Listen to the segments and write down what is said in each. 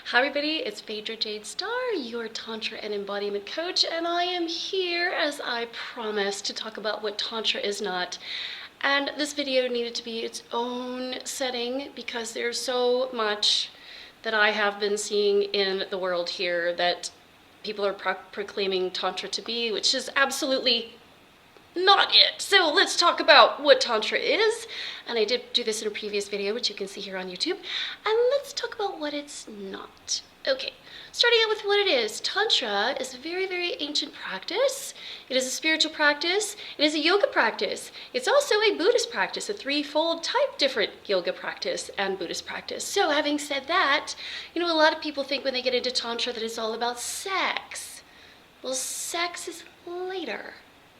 Hi everybody, it's Phaedra Jade Star, your Tantra and Embodiment coach, and I am here, as I promised, to talk about what Tantra is not. And this video needed to be its own setting because there's so much that I have been seeing in the world here that people are proclaiming Tantra to be, which is absolutely not it. So let's talk about what Tantra is. And I did do this in a previous video, which you can see here on YouTube. And let's talk about what it's not. Okay, starting out with what it is. Tantra is a very, very ancient practice. It is a spiritual practice. It is a yoga practice. It's also a Buddhist practice, a threefold type different yoga practice and Buddhist practice. So having said that, a lot of people think when they get into Tantra that it's all about sex. Well, sex is later.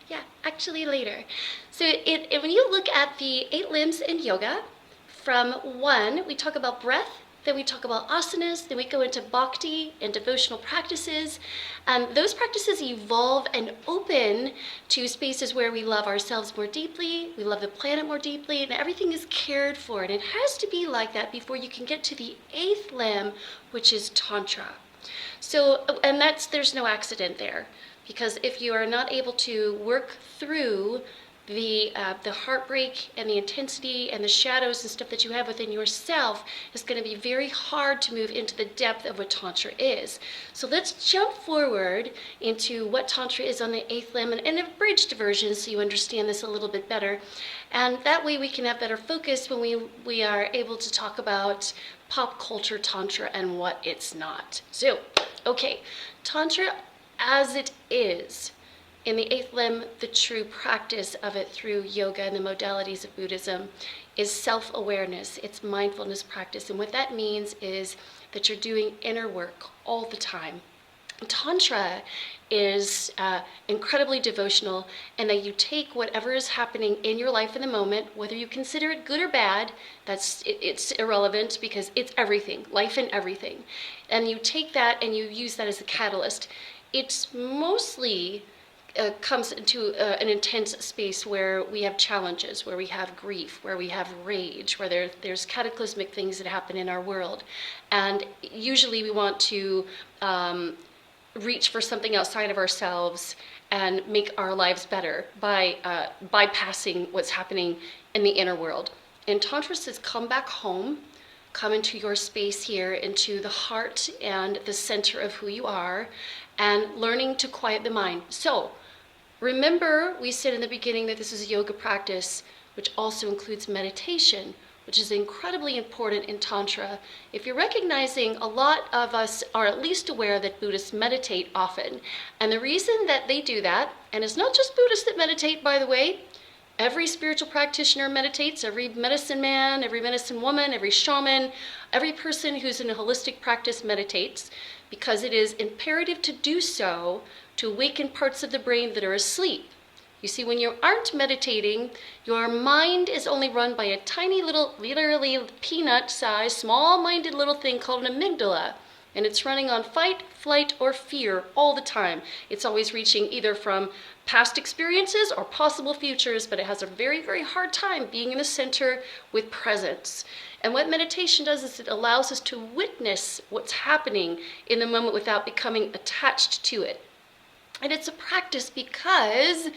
Yeah, actually later. So when you look at the 8 limbs in yoga, from 1, we talk about breath, then we talk about asanas, then we go into bhakti and devotional practices. And those practices evolve and open to spaces where we love ourselves more deeply, we love the planet more deeply, and everything is cared for. And it has to be like that before you can get to the 8th limb, which is Tantra. So, and there's no accident there. Because if you are not able to work through the heartbreak and the intensity and the shadows and stuff that you have within yourself, it's going to be very hard to move into the depth of what Tantra is. So let's jump forward into what Tantra is on the 8th limb and an abridged version so you understand this a little bit better. And that way we can have better focus when we are able to talk about pop culture Tantra and what it's not. So, okay, Tantra as it is in the 8th limb, the true practice of it through yoga and the modalities of Buddhism is self-awareness. It's mindfulness practice. And what that means is that you're doing inner work all the time. Tantra is incredibly devotional, and that you take whatever is happening in your life in the moment, whether you consider it good or bad, it's irrelevant because it's everything, life and everything. And you take that and you use that as a catalyst. It's mostly comes into an intense space where we have challenges, where we have grief, where we have rage, where there's cataclysmic things that happen in our world. And usually we want to reach for something outside of ourselves and make our lives better by bypassing what's happening in the inner world. And Tantra says, come back home, come into your space here, into the heart and the center of who you are, and learning to quiet the mind. So, remember we said in the beginning that this is a yoga practice, which also includes meditation, which is incredibly important in Tantra. If you're recognizing, a lot of us are at least aware that Buddhists meditate often. And the reason that they do that, and it's not just Buddhists that meditate, by the way, every spiritual practitioner meditates, every medicine man, every medicine woman, every shaman, every person who's in a holistic practice meditates, because it is imperative to do so to awaken parts of the brain that are asleep. You see, when you aren't meditating, your mind is only run by a tiny little, literally peanut-sized, small-minded little thing called an amygdala. And it's running on fight, flight, or fear all the time. It's always reaching either from past experiences or possible futures, but it has a very, very hard time being in the center with presence. And what meditation does is it allows us to witness what's happening in the moment without becoming attached to it. And it's a practice because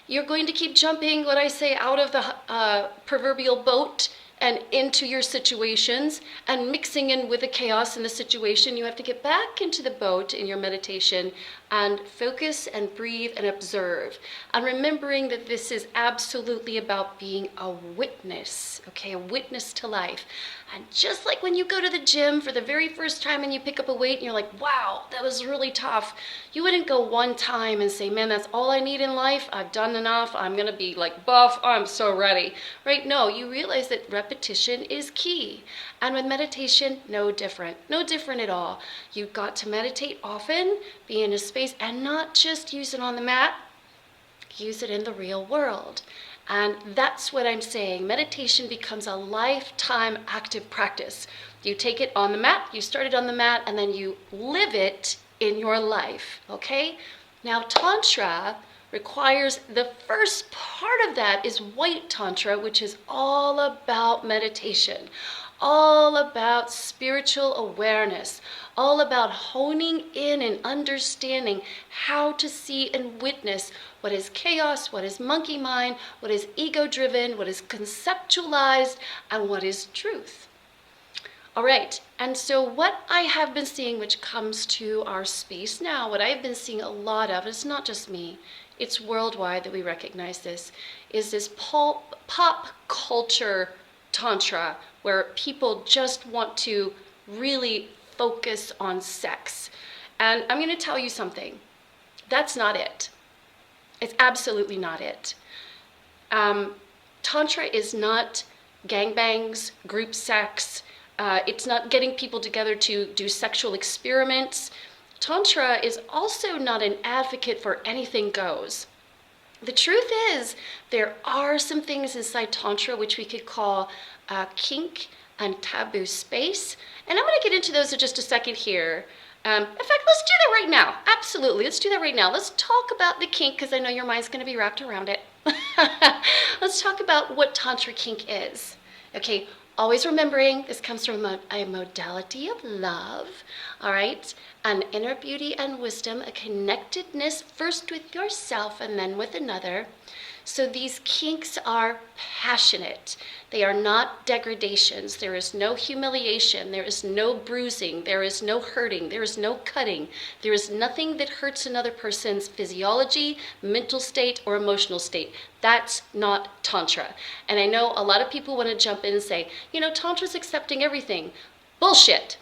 you're going to keep jumping, what I say, out of the proverbial boat and into your situations and mixing in with the chaos in the situation. You have to get back into the boat in your meditation and focus and breathe and observe. And remembering that this is absolutely about being a witness, okay, a witness to life. And just like when you go to the gym for the very first time and you pick up a weight and you're like, wow, that was really tough. You wouldn't go one time and say, man, that's all I need in life. I've done enough. I'm going to be like buff. I'm so ready, right? No, you realize that repetition is key. And with meditation, no different at all. You've got to meditate often, be in a space, and not just use it on the mat, use it in the real world. And that's what I'm saying. Meditation becomes a lifetime active practice. You take it on the mat, you start it on the mat, and then you live it in your life, okay? Now, Tantra requires, the first part of that is white Tantra, which is all about meditation. all about spiritual awareness, all about honing in and understanding how to see and witness what is chaos, what is monkey mind, what is ego-driven, what is conceptualized, and what is truth. All right, and so what I have been seeing, which comes to our space now, what I've been seeing a lot of, it's not just me, it's worldwide that we recognize this, is this pop culture tantra, where people just want to really focus on sex. And I'm going to tell you something. That's not it. It's absolutely not it. Tantra is not gangbangs, group sex. It's not getting people together to do sexual experiments. Tantra is also not an advocate for anything goes. The truth is, there are some things inside Tantra which we could call kink and taboo space. And I'm going to get into those in just a second here. In fact, let's do that right now. Absolutely, let's do that right now. Let's talk about the kink, because I know your mind's going to be wrapped around it. Let's talk about what Tantra kink is. Okay, always remembering this comes from a modality of love, all right? An inner beauty and wisdom, a connectedness first with yourself and then with another. So these kinks are passionate. They are not degradations. There is no humiliation. There is no bruising. There is no hurting. There is no cutting. There is nothing that hurts another person's physiology, mental state, or emotional state. That's not Tantra. And I know a lot of people want to jump in and say, you know, Tantra's accepting everything. Bullshit.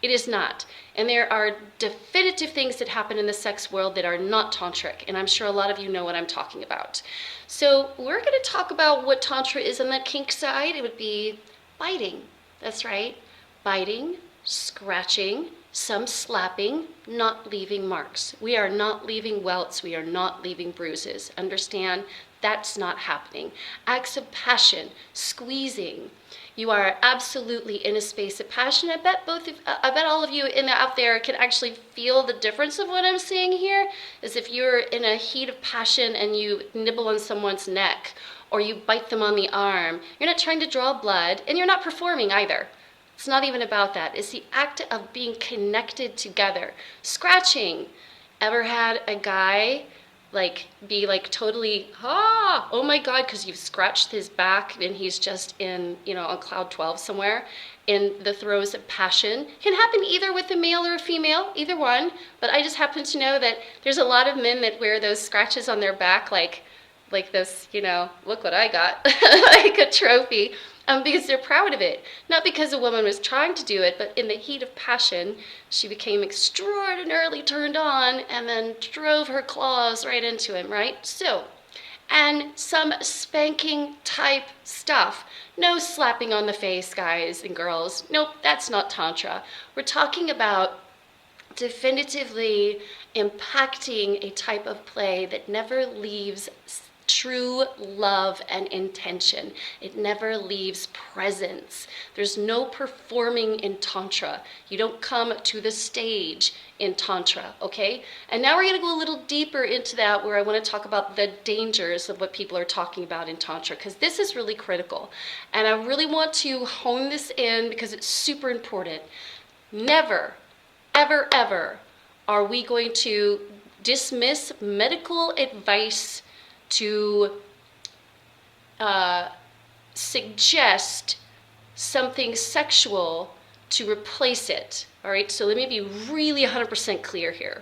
It is not. And there are definitive things that happen in the sex world that are not tantric. And I'm sure a lot of you know what I'm talking about. So we're going to talk about what Tantra is on the kink side. It would be biting. That's right. Biting, scratching, some slapping, not leaving marks. We are not leaving welts. We are not leaving bruises. Understand? That's not happening. Acts of passion, squeezing. You are absolutely in a space of passion. I bet all of you out there can actually feel the difference of what I'm saying here. Is if you're in a heat of passion and you nibble on someone's neck or you bite them on the arm, you're not trying to draw blood and you're not performing either. It's not even about that. It's the act of being connected together. Scratching. Ever had a guy be totally, oh my God, because you've scratched his back and he's just in, on cloud 12 somewhere in the throes of passion? Can happen either with a male or a female, either one. But I just happen to know that there's a lot of men that wear those scratches on their back like this, look what I got, like a trophy. Because they're proud of it. Not because a woman was trying to do it, but in the heat of passion, she became extraordinarily turned on and then drove her claws right into him, right? So, and some spanking type stuff. No slapping on the face, guys and girls. Nope, that's not Tantra. We're talking about definitively impacting a type of play that never leaves true love and intention. It never leaves presence. There's no performing in Tantra. You don't come to the stage in Tantra, okay? And now we're going to go a little deeper into that, where I want to talk about the dangers of what people are talking about in Tantra, because this is really critical. And I really want to hone this in because it's super important. Never, ever, ever are we going to dismiss medical advice to suggest something sexual to replace it. All right, so let me be really 100% clear here.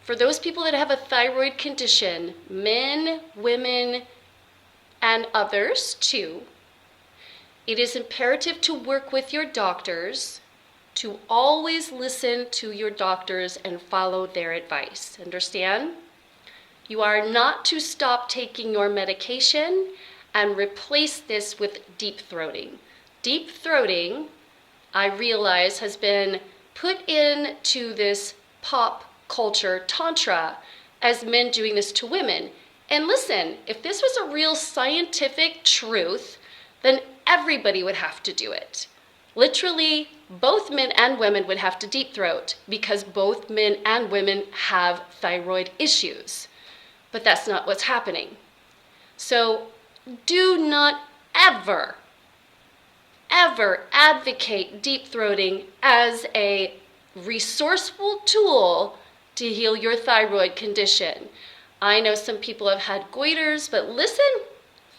For those people that have a thyroid condition, men, women, and others too, it is imperative to work with your doctors, to always listen to your doctors and follow their advice. Understand? You are not to stop taking your medication and replace this with deep throating. Deep throating, I realize, has been put into this pop culture Tantra as men doing this to women. And listen, if this was a real scientific truth, then everybody would have to do it. Literally, both men and women would have to deep throat because both men and women have thyroid issues. But that's not what's happening. So do not ever, ever advocate deep throating as a resourceful tool to heal your thyroid condition. I know some people have had goiters, but listen,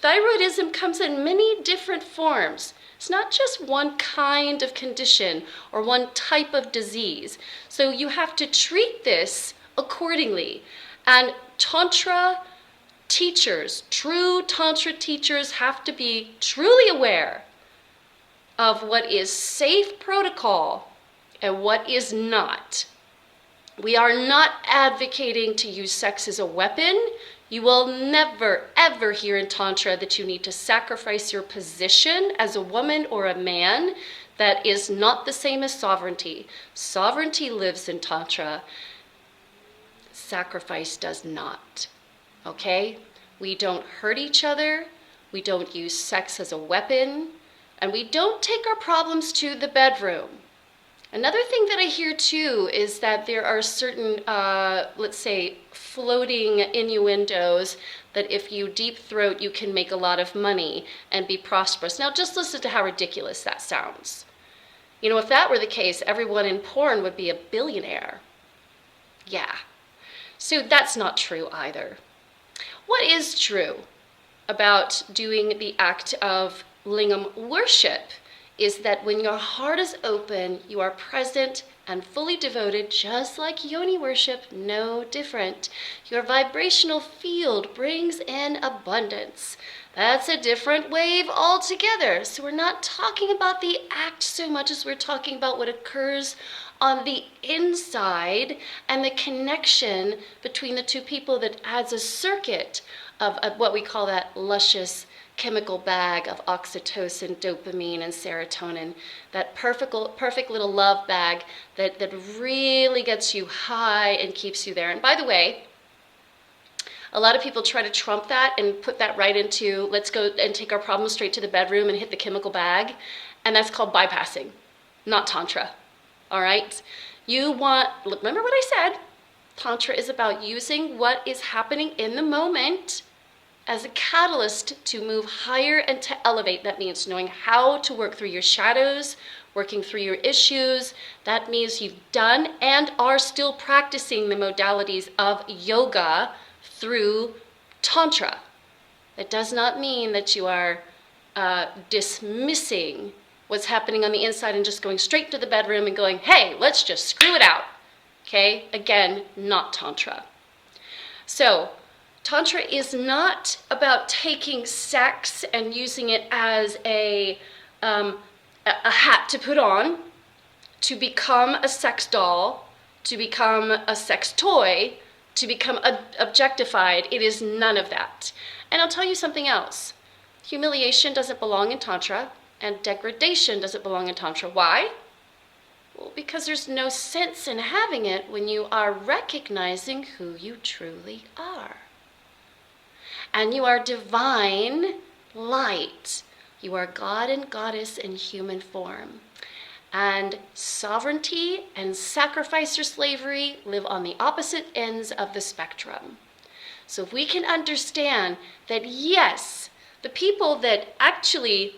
thyroidism comes in many different forms. It's not just one kind of condition or one type of disease. So you have to treat this accordingly. And Tantra teachers, true Tantra teachers, have to be truly aware of what is safe protocol and what is not. We are not advocating to use sex as a weapon. You will never, ever hear in Tantra that you need to sacrifice your position as a woman or a man. That is not the same as sovereignty. Sovereignty lives in Tantra. Sacrifice does not. Okay? We don't hurt each other. We don't use sex as a weapon. And we don't take our problems to the bedroom. Another thing that I hear too is that there are certain, let's say, floating innuendos that if you deep throat, you can make a lot of money and be prosperous. Now just listen to how ridiculous that sounds. You know, if that were the case, everyone in porn would be a billionaire. Yeah. So that's not true either. What is true about doing the act of lingam worship is that when your heart is open, you are present and fully devoted, just like yoni worship, no different. Your vibrational field brings in abundance. That's a different wave altogether. So we're not talking about the act so much as we're talking about what occurs on the inside and the connection between the two people that adds a circuit of what we call that luscious chemical bag of oxytocin, dopamine, and serotonin, that perfect little love bag that really gets you high and keeps you there. And by the way, a lot of people try to trump that and put that right into, let's go and take our problems straight to the bedroom and hit the chemical bag, and that's called bypassing, not Tantra, all right? Remember what I said, Tantra is about using what is happening in the moment as a catalyst to move higher and to elevate. That means knowing how to work through your shadows, working through your issues. That means you've done and are still practicing the modalities of yoga through Tantra. That does not mean that you are dismissing what's happening on the inside and just going straight to the bedroom and going, hey, let's just screw it out. Okay? Again, not Tantra. So, Tantra is not about taking sex and using it as a hat to put on, to become a sex doll, to become a sex toy, to become objectified. It is none of that. And I'll tell you something else. Humiliation doesn't belong in Tantra, and degradation doesn't belong in Tantra. Why? Well, because there's no sense in having it when you are recognizing who you truly are. And you are divine light. You are God and Goddess in human form. And sovereignty and sacrifice or slavery live on the opposite ends of the spectrum. So if we can understand that, yes, the people that actually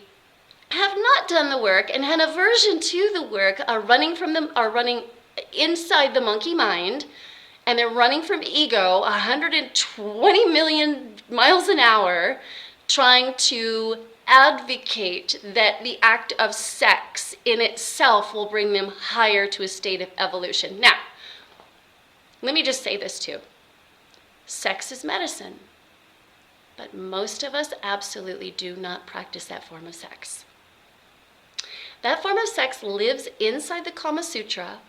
have not done the work and had aversion to the work are running inside the monkey mind, and they're running from ego 120 million miles an hour, trying to advocate that the act of sex in itself will bring them higher to a state of evolution. Now, let me just say this too. Sex is medicine, but most of us absolutely do not practice that form of sex. That form of sex lives inside the Kama Sutra,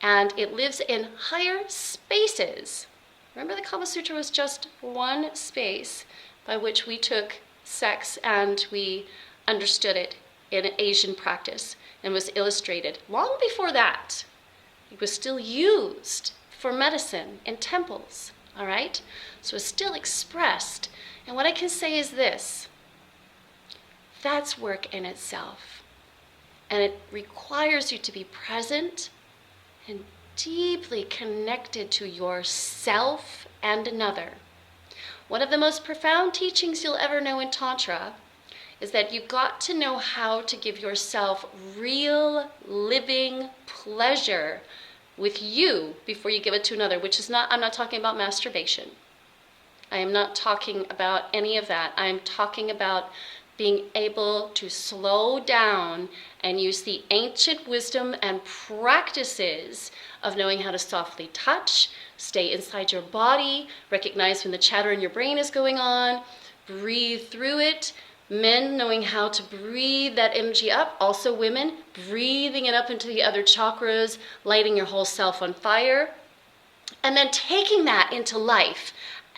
and it lives in higher spaces. Remember, the Kama Sutra was just one space by which we took sex and we understood it in an Asian practice and was illustrated. Long before that, it was still used for medicine in temples, all right? So it's still expressed. And what I can say is this: that's work in itself. And it requires you to be present and deeply connected to yourself and another. One of the most profound teachings you'll ever know in Tantra is that you've got to know how to give yourself real, living pleasure with you before you give it to another, which is not, I'm not talking about masturbation. I am not talking about any of that. I'm talking about being able to slow down and use the ancient wisdom and practices of knowing how to softly touch, stay inside your body, recognize when the chatter in your brain is going on, breathe through it. Men knowing how to breathe that energy up. Also women, breathing it up into the other chakras, lighting your whole self on fire. And then taking that into life.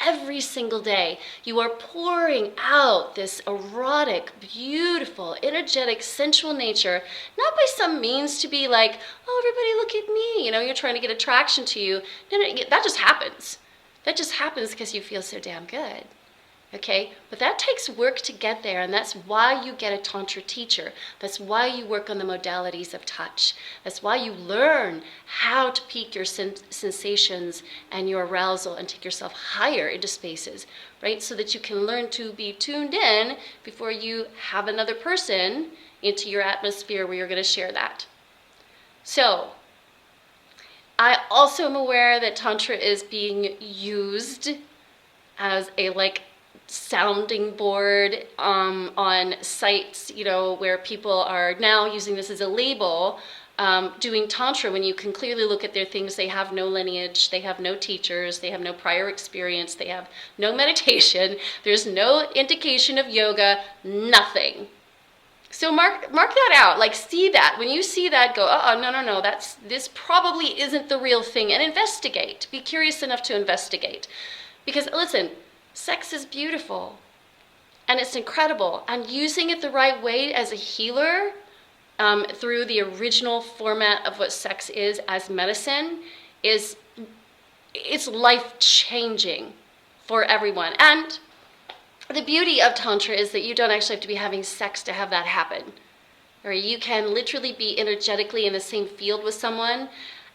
Every single day, you are pouring out this erotic, beautiful, energetic, sensual nature, not by some means to be like, oh, everybody look at me, you know, you're trying to get attraction to you. No, that just happens. That just happens because you feel so damn good. Okay, but that takes work to get there, and that's why you get a Tantra teacher. That's why you work on the modalities of touch. That's why you learn how to peak your sensations and your arousal and take yourself higher into spaces, right? So that you can learn to be tuned in before you have another person into your atmosphere where you're going to share that. So, I also am aware that Tantra is being used as a sounding board on sites, you know, where people are now using this as a label, doing Tantra, when you can clearly look at their things. They have no lineage, they have no teachers, they have no prior experience, they have no meditation, there's no indication of yoga, nothing. So mark that out, like see that. When you see that, go, no, this probably isn't the real thing, and investigate. Be curious enough to investigate. Because listen, sex is beautiful and it's incredible, and using it the right way as a healer through the original format of what sex is as medicine it's life-changing for everyone. And the beauty of Tantra is that you don't actually have to be having sex to have that happen. Or you can literally be energetically in the same field with someone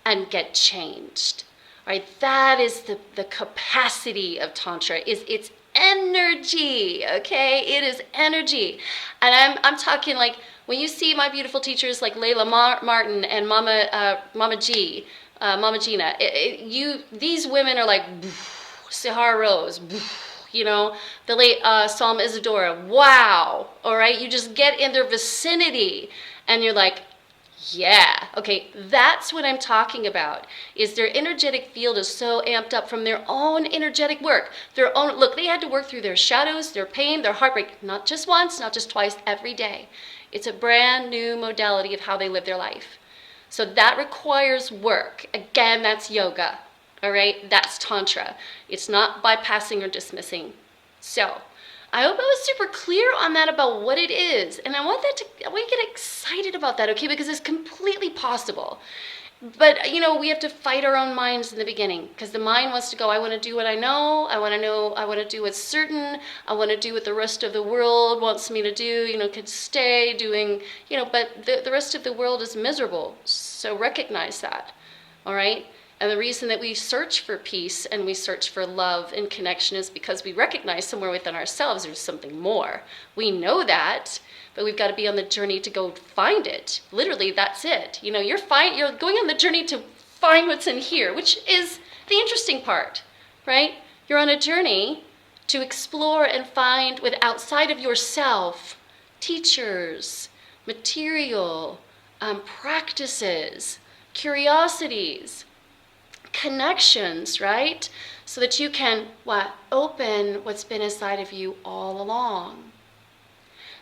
and get changed. Right, that is the capacity of Tantra, is it's energy, okay? It is energy. And I'm talking like, when you see my beautiful teachers like Layla Martin and Mama Gina, these women are like, Sahara Rose, you know, the late Psalm Isadora, wow, all right? You just get in their vicinity and you're like, yeah, okay, that's what I'm talking about, is their energetic field is so amped up from their own energetic work. Look, they had to work through their shadows, their pain, their heartbreak, not just once, not just twice, every day. It's a brand new modality of how they live their life. So that requires work. Again, that's yoga, all right? That's Tantra. It's not bypassing or dismissing. So, I hope I was super clear on that about what it is. And I want you to get excited about that, okay? Because it's completely possible. But, you know, we have to fight our own minds in the beginning, because the mind wants to go, I want to do what I know, I want to do what's certain, I want to do what the rest of the world wants me to do, you know, could stay doing, you know, but the rest of the world is miserable. So recognize that, all right? And the reason that we search for peace and we search for love and connection is because we recognize somewhere within ourselves there's something more. We know that, but we've got to be on the journey to go find it. Literally, that's it. You know, you're going on the journey to find what's in here, which is the interesting part, right? You're on a journey to explore and find with outside of yourself teachers, material, practices, curiosities, connections, right? So that you can open what's been inside of you all along.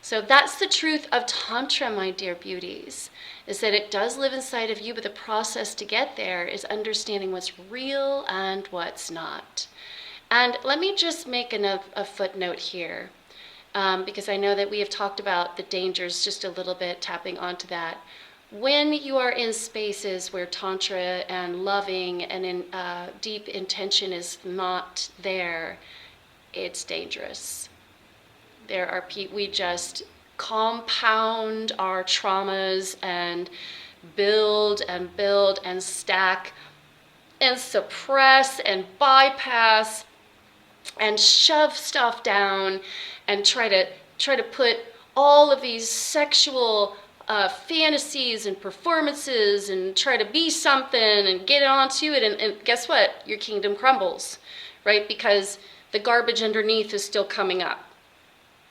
So that's the truth of Tantra, my dear beauties, is that it does live inside of you, but the process to get there is understanding what's real and what's not. And let me just make a footnote here, because I know that we have talked about the dangers just a little bit, tapping onto that. When you are in spaces where Tantra and loving and deep intention is not there, it's dangerous. There are we just compound our traumas and build and stack and suppress and bypass and shove stuff down and try to put all of these sexual fantasies and performances and try to be something and get onto it, and guess what? Your kingdom crumbles, right? Because the garbage underneath is still coming up.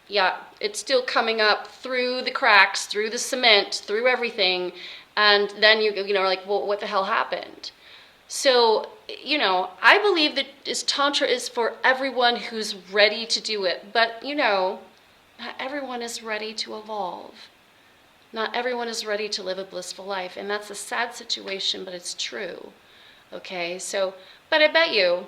Yeah, it's still coming up through the cracks, through the cement, through everything, and then you know like, well, what the hell happened? So, you know, I believe that this Tantra is for everyone who's ready to do it, but you know, not everyone is ready to evolve. Not everyone is ready to live a blissful life, and that's a sad situation, but it's true. Okay, so, but I bet you,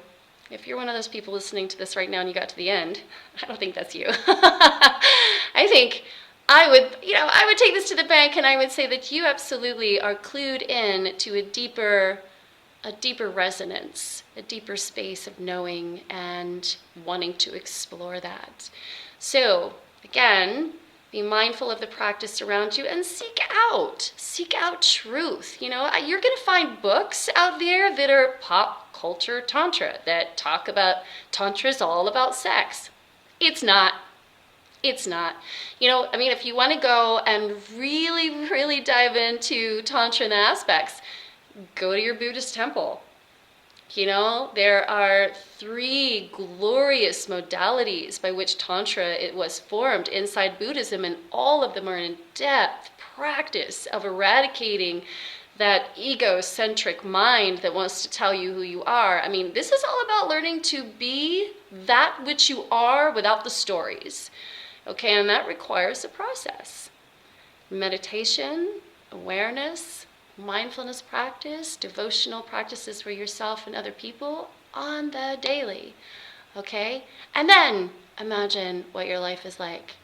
if you're one of those people listening to this right now and you got to the end, I don't think that's you. I think I would take this to the bank and I would say that you absolutely are clued in to a deeper resonance, a deeper space of knowing and wanting to explore that. So, again, be mindful of the practice around you and seek out truth. You know, you're going to find books out there that are pop culture Tantra that talk about Tantra is all about sex. It's not. It's not. You know, I mean, if you want to go and really, really dive into Tantra and the aspects, go to your Buddhist temple. You know, there are 3 glorious modalities by which Tantra it was formed inside Buddhism, and all of them are in depth practice of eradicating that egocentric mind that wants to tell you who you are. I mean, this is all about learning to be that which you are without the stories. Okay, and that requires a process. Meditation, awareness, mindfulness practice, devotional practices for yourself and other people on the daily, okay? And then imagine what your life is like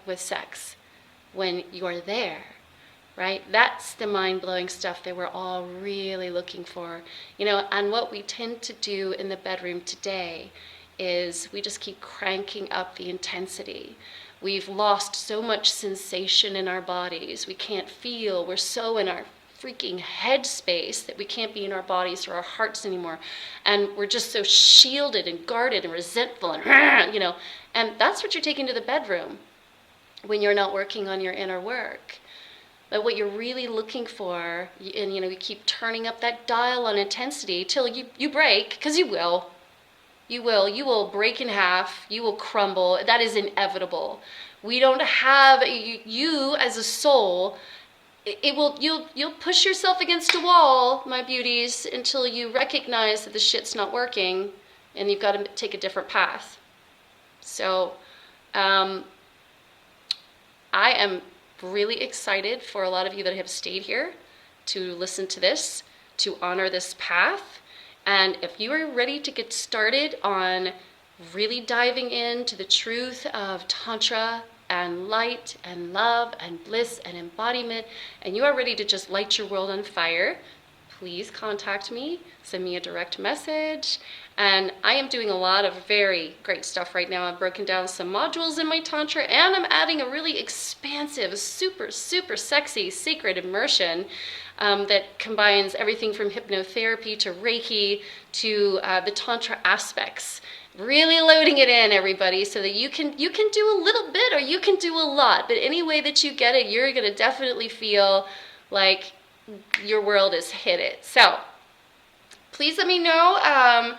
with sex when you're there, right? That's the mind-blowing stuff that we're all really looking for. You know, and what we tend to do in the bedroom today is we just keep cranking up the intensity. We've lost so much sensation in our bodies. We can't feel. We're so in our freaking head space that we can't be in our bodies or our hearts anymore, and we're just so shielded and guarded and resentful and you know, and that's what you're taking to the bedroom when you're not working on your inner work. But what you're really looking for, and you know, you keep turning up that dial on intensity till you break, because you will break in half, you will crumble. That is inevitable. We don't have you as a soul. You'll push yourself against a wall, my beauties, until you recognize that the shit's not working and you've got to take a different path. So I am really excited for a lot of you that have stayed here to listen to this, to honor this path. And if you are ready to get started on really diving into the truth of Tantra and light and love and bliss and embodiment, and you are ready to just light your world on fire, please contact me, send me a direct message. And I am doing a lot of very great stuff right now. I've broken down some modules in my Tantra, and I'm adding a really expansive, super, super sexy, sacred immersion that combines everything from hypnotherapy to Reiki to the Tantra aspects. Really loading it in, everybody, so that you can do a little bit or you can do a lot. But any way that you get it, you're going to definitely feel like your world has hit it. So please let me know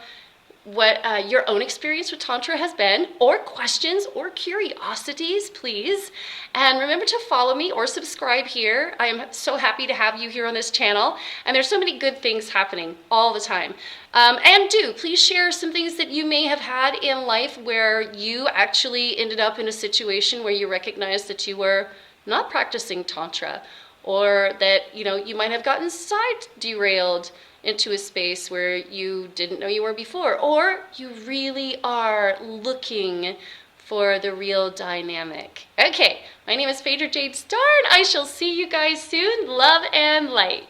what your own experience with Tantra has been, or questions or curiosities, please. And remember to follow me or subscribe here. I am so happy to have you here on this channel. And there's so many good things happening all the time. And please share some things that you may have had in life where you actually ended up in a situation where you recognized that you were not practicing Tantra, or that, you know, you might have gotten side derailed into a space where you didn't know you were before, or you really are looking for the real dynamic. Okay, my name is Phaedra Jade Star, and I shall see you guys soon. Love and light.